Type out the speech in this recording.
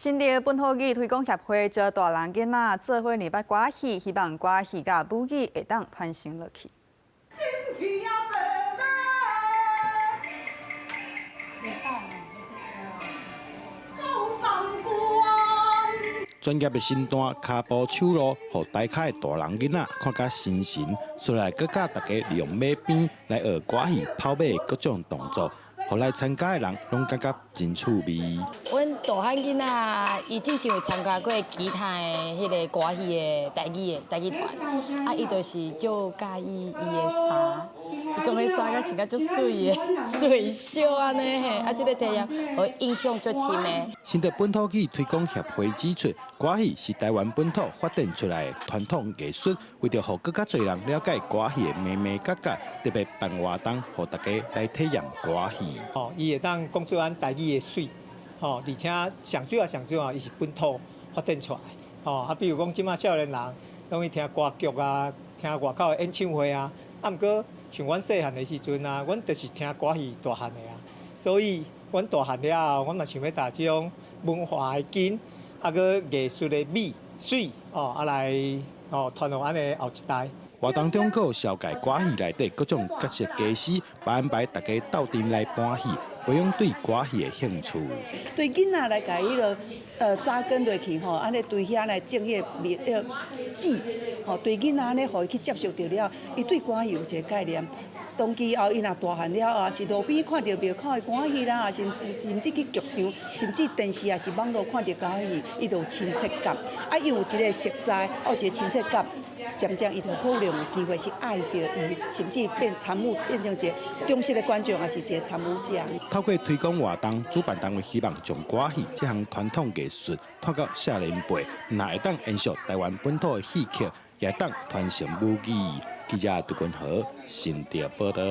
新竹本土语推广协会招大人囡仔做伙练捌歌戏，希望歌戏甲武艺会当传承落去。专业的身段、骹步、手路，互大卡的大人囡仔看甲心神，出来佮教大家利用马鞭来学歌戏、跑马的各种动作，互来参加的人拢感觉真趣味。阮大汉囡仔，伊之前有参加过其他的迄个歌戏的台语团，啊，伊就是就介意伊的衫，伊讲迄衫甲穿甲足水的，水袖安尼嘿，啊，即个体验互印象足深的。新竹本土剧推广协会指出，歌戏是台湾本土发展出来的传统艺术，为着互更加侪人了解歌戏的眉眉角角，特别办活动，互大家来体验歌戏。伊会当讲出咱台语的水，而且上主要伊是本土发展出来，比如讲即马少年人拢去听歌剧啊，听外口的演唱会啊，毋过像阮细汉的时阵啊，阮就是听歌戏大汉的啊，所以阮大汉了后，阮嘛想要打这种文化的根，佮艺术的美水，来传到咱的后一代。活动中，还有小改歌戏内底各种角色家私，安排大家斗阵来搬戏，培养对歌戏的兴趣。对囡仔来甲伊扎根落去吼，安尼对遐来种迄个籽，吼对囡仔安尼，互伊去接受到了，伊对歌戏有一个概念。当期后，伊若大汉了啊，是路边看到庙口的歌戏啦，甚至去剧场，甚至电视也是网络看到歌戏，伊就有亲切感。啊，伊有一个熟悉，有一个亲切感，渐渐伊就可能有机会是爱着伊，甚至变成一个忠实的观众，也是一个参与者。透过推广活动，主办单位希望将歌戏这项传统艺术传到少年辈，若会当延续台湾本土的戏曲，也当传承武艺。记者杜君豪，新竹报道。